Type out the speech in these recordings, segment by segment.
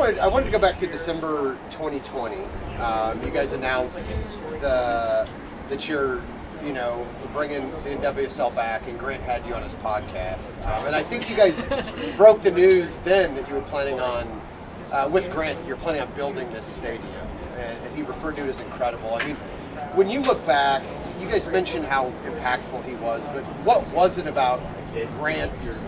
I wanted to go back to December 2020. You guys announced that you're bringing the NWSL back, and Grant had you on his podcast. And I think you guys broke the news then that you were planning on, with Grant, you're planning on building this stadium. And he referred to it as incredible. I mean, when you look back, you guys mentioned how impactful he was, but what was it about Grant's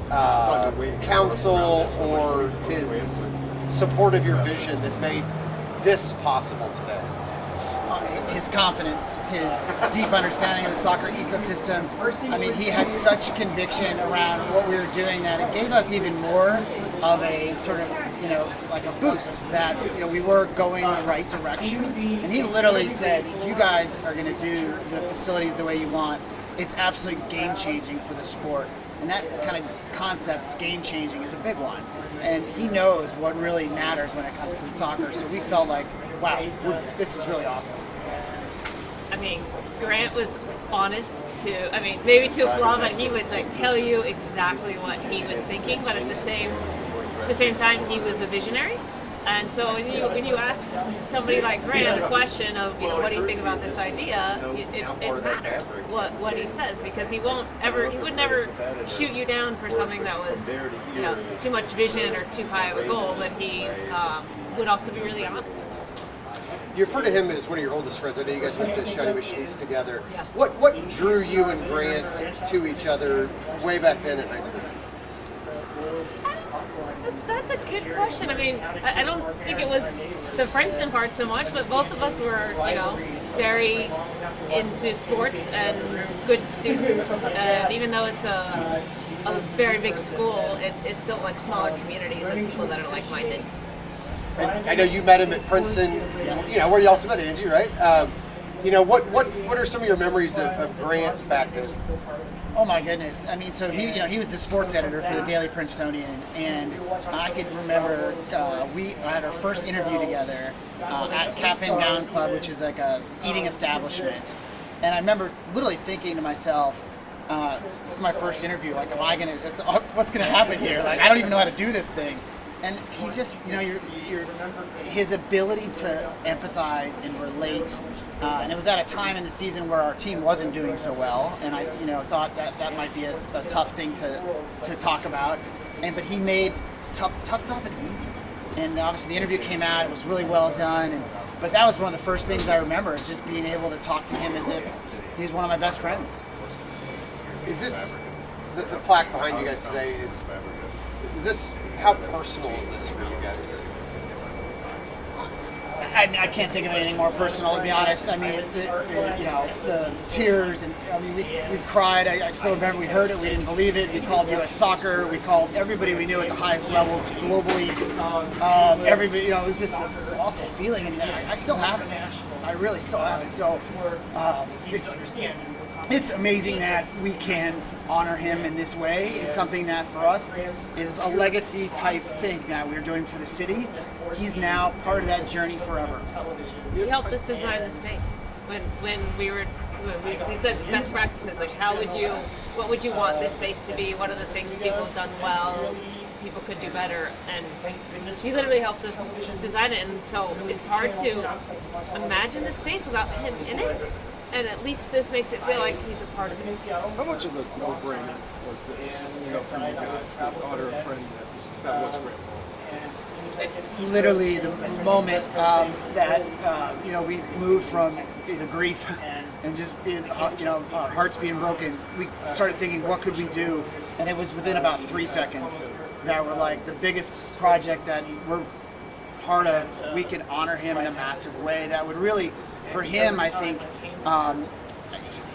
counsel or his support of your vision that made this possible today? His confidence, his deep understanding of the soccer ecosystem. I mean, he had such conviction around what we were doing that it gave us even more of a sort of, like a boost that, we were going the right direction. And he literally said, if you guys are going to do the facilities the way you want, it's absolutely game-changing for the sport. And that kind of concept, game-changing, is a big one. And he knows what really matters when it comes to soccer. So we felt like, wow, this is really awesome. I mean, Grant was honest maybe to a flaw, but he would tell you exactly what he was thinking. But at the same time, he was a visionary. And so when you ask somebody like Grant the question of, what do you think about this idea, it matters what he says, because he would never shoot you down for something that was, too much vision or too high of a goal, but he would also be really honest. You refer to him as one of your oldest friends. I know you guys went to Shawnee Mission East together. Yeah. What drew you and Grant to each other way back then in high school? That's a good question. I mean, I don't think it was the Princeton part so much, but both of us were, very into sports and good students. And even though it's a very big school, it's still smaller communities of people that are like-minded. And I know you met him at Princeton, where you also met Angie, right? What are some of your memories of Grant back then? Oh my goodness! I mean, so he was the sports editor for the Daily Princetonian, and I could remember we had our first interview together at Cap and Gown Club, which is like a eating establishment, and I remember literally thinking to myself, "This is my first interview. What's gonna happen here? I don't even know how to do this thing." And he just, his ability to empathize and relate, and it was at a time in the season where our team wasn't doing so well, and I, thought that might be a tough thing to talk about, but he made tough topics easy. And obviously the interview came out; it was really well done, but that was one of the first things I remember, just being able to talk to him as if he was one of my best friends. Is this the plaque behind you guys today? Is this, how personal is this for you guys? I can't think of anything more personal, to be honest. I mean, the tears, and I mean, we cried. I still remember we heard it, we didn't believe it. We called U.S. Soccer, we called everybody we knew at the highest levels globally. Everybody, it was just an awful feeling, and I still have it. I really still have it. So it's amazing that we can honor him in this way. It's something that for us is a legacy type thing that we're doing for the city. He's now part of that journey forever. He helped us design the space. When we said best practices, what would you want this space to be? What are the things people have done well, people could do better? And he literally helped us design it, and so it's hard to imagine the space without him in it. And at least this makes it feel like he's a part of it. How much of a no-brainer was this, for you guys to honor a friend that was great? Literally the moment that we moved from the grief and just being, our hearts being broken, we started thinking, what could we do? And it was within about 3 seconds that we're like, the biggest project that we're part of, we can honor him in a massive way that would really, for him, I think,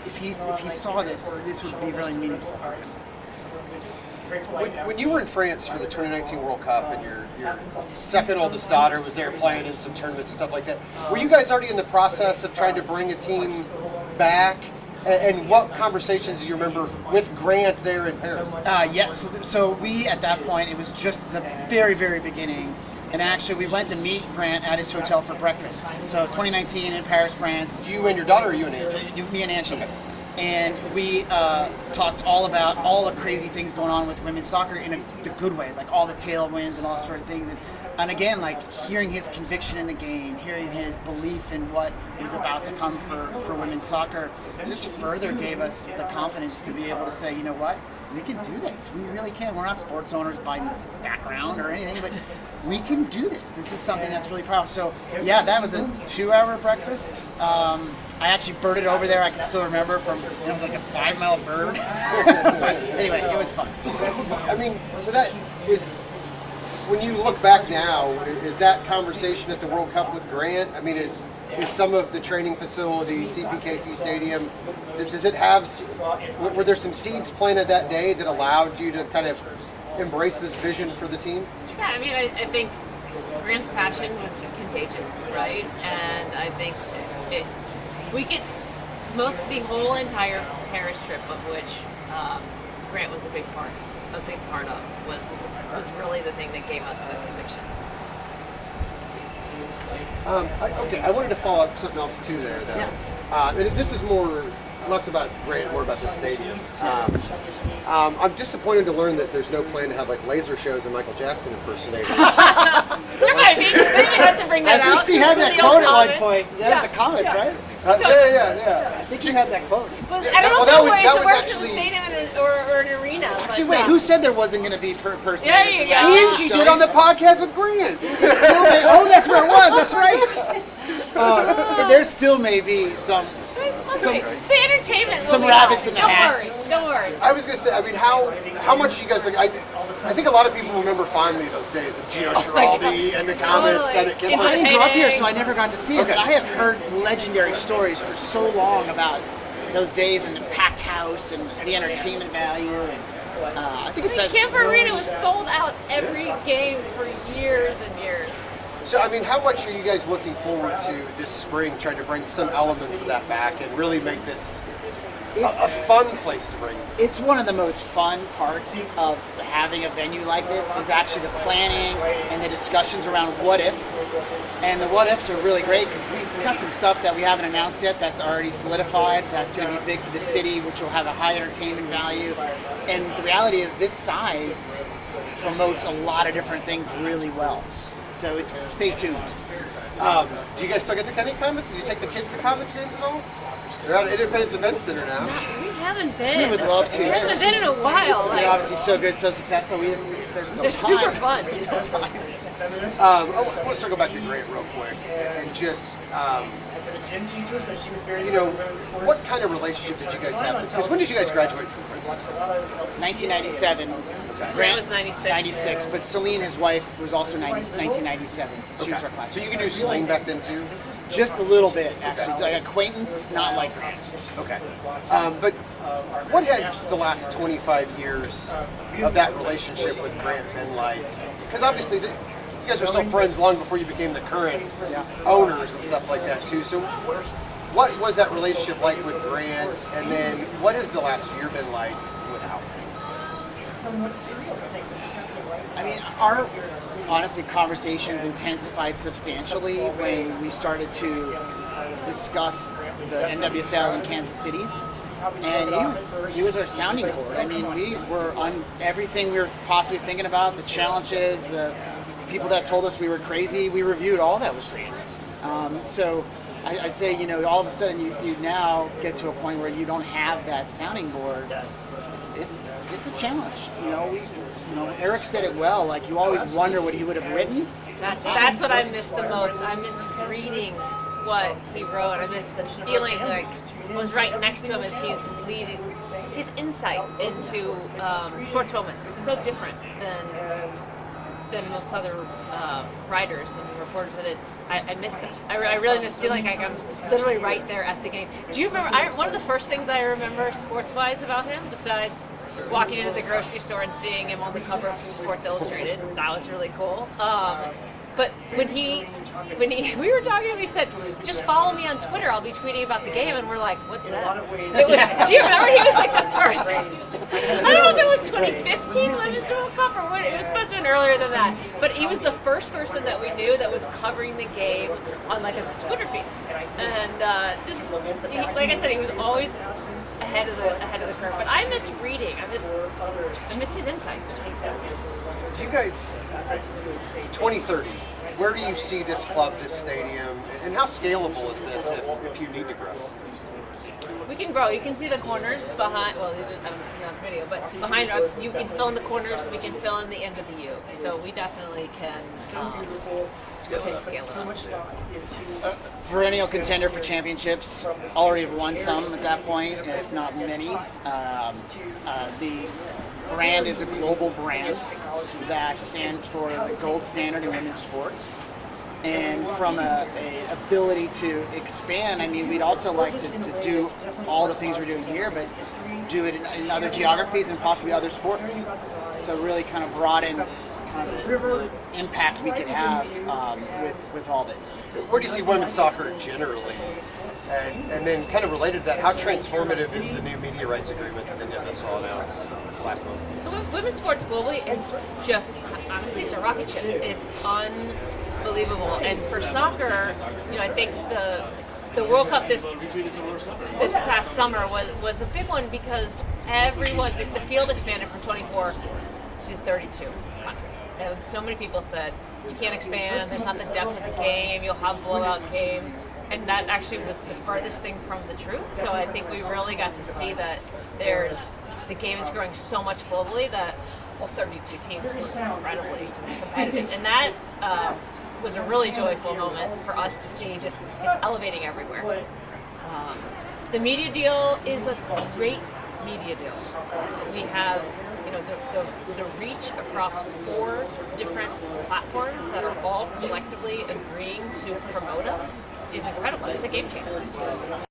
if he saw this would be really meaningful for him. When you were in France for the 2019 World Cup and your second oldest daughter was there playing in some tournaments and stuff like that, were you guys already in the process of trying to bring a team back? And what conversations do you remember with Grant there in Paris? Yes, so we, at that point, it was just the very, very beginning. And actually, we went to meet Grant at his hotel for breakfast. So 2019 in Paris, France. You and your daughter, or you and Angie? Me and Angie. Okay. And we talked all about all the crazy things going on with women's soccer in the good way, like all the tailwinds and all sort of things. And And again, like hearing his conviction in the game, hearing his belief in what was about to come for women's soccer, just further gave us the confidence to be able to say, you know what, we can do this. We really can. We're not sports owners by background or anything, but we can do this. This is something that's really powerful. So yeah, that was a 2-hour breakfast. I actually birded over there. I can still remember from, it was like a 5-mile bird. But anyway, it was fun. I mean, so that is, when you look back now, is that conversation at the World Cup with Grant? I mean, is some of the training facilities, CPKC Stadium, does it have, were there some seeds planted that day that allowed you to kind of embrace this vision for the team? Yeah, I mean, I think Grant's passion was contagious, right? And I think the whole entire Paris trip, of which Grant was a big part of, was really the thing that gave us the conviction. I wanted to follow up something else too there, though. Yeah. And this is less about Grant, more about the stadium. I'm disappointed to learn that there's no plan to have like laser shows and Michael Jackson impersonators. There might be. Maybe you have to bring that out. I think she had that The quote old at one comments. point. That was the comments, right? Yeah. I think she had that quote. Well, I don't know that if was it works actually- in the stadium or an arena. Actually, but, wait, who said there wasn't going to be person? There you go. Angie did on the podcast with Grant. Oh, that's where it was. That's right. There still may be some the entertainment. some will be rabbits out. in the hat. Don't worry. I was gonna say, I mean, how much you guys like? I think a lot of people remember fondly those days of Gio Giraldi and the comments Totally. that it came It's out. I didn't grow up here, Entertaining. so I never got to see it. Okay. But I have heard legendary stories for so long about those days and the packed house and the entertainment value. And I think it's Camper Arena was sold out every game for years and years. So, I mean, how much are you guys looking forward to this spring, trying to bring some elements of that back and really make this a fun place to bring? It's one of the most fun parts of having a venue like this is actually the planning and the discussions around what ifs. And the what ifs are really great because we've got some stuff that we haven't announced yet that's already solidified. That's going to be big for the city, which will have a high entertainment value. And the reality is this size promotes a lot of different things really well. So stay tuned. Do you guys still get to any comments? Do you take the kids to comments games at all? They're at Independence Event Center now. We haven't been. We would love to. We haven't been in a while. They're obviously so good, so successful. There's no They're time. super fun. No time. I want to circle back to Grant real quick and just, you know, what kind of relationship did you guys have? Because when did you guys graduate from Princeton? 1997. Grant was 96. 96, but Celine, his wife, was also 1997. She was our class. So you can do Celine back then too? Just a little bit, actually. Like acquaintance, not like Grant. Okay. But what has the last 25 years of that relationship with Grant been like? Because obviously you guys were still friends long before you became the current owners and stuff like that too. So what was that relationship like with Grant? And then what has the last year been like without him? I mean, our honestly conversations intensified substantially when we started to discuss the NWSL in Kansas City, and he was our sounding board. I mean, we were on everything we were possibly thinking about, the challenges, the people that told us we were crazy. We reviewed all that with Grant. So I'd say, you know, all of a sudden you now get to a point where you don't have that sounding board. It's a challenge. You know, Eric said it well. Like, you always wonder what he would have written. That's what I miss the most. I miss reading what he wrote. I miss feeling like I was right next to him as he's leading. His insight into sports moments was so different than most other writers and reporters, and I miss them. I really miss feeling like I'm literally right there at the game. Do you remember? One of the first things I remember sports-wise about him, besides walking into the grocery store and seeing him on the cover of Sports Illustrated, that was really cool. But when we were talking to him, he said, "Just follow me on Twitter. I'll be tweeting about the game." And we're like, "What's that?" Do you remember? He was like the first. I don't know if it was 2015 Women's World Cup or what. It was supposed to have been earlier than that. But he was the first person that we knew that was covering the game on like a Twitter feed. And like I said, he was always ahead of the curve. But I miss reading. I miss his insight. Do you guys, 2030, where do you see this club, this stadium, and how scalable is this if you need to grow? We can grow. You can see the corners behind. Well, not video, but behind us, you can fill in the corners. We can fill in the end of the U. So we definitely can scale it up. Perennial contender for championships. Already have won some at that point, if not many. The brand is a global brand that stands for the gold standard in women's sports. And from a ability to expand, I mean, we'd also like to do all the things we're doing here, but do it in other geographies and possibly other sports. So really kind of broaden kind of the impact we could have with all this. Where do you see women's soccer generally? And then kind of related to that, how transformative is the new media rights agreement that the NWSL announced last month? So women's sports globally is just, honestly, it's a rocket ship. It's unbelievable. And for soccer, I think the World Cup this past summer was a big one because the field expanded from 24 to 32 countries. And so many people said, you can't expand, there's not the depth of the game, you'll have blowout games. And that actually was the furthest thing from the truth. So I think we really got to see that the game is growing so much globally that 32 teams were incredibly competitive. And that was a really joyful moment for us to see. Just it's elevating everywhere. The media deal is a great media deal. We have the reach across 4 different platforms that are all collectively agreeing to promote us is incredible. It's a game changer.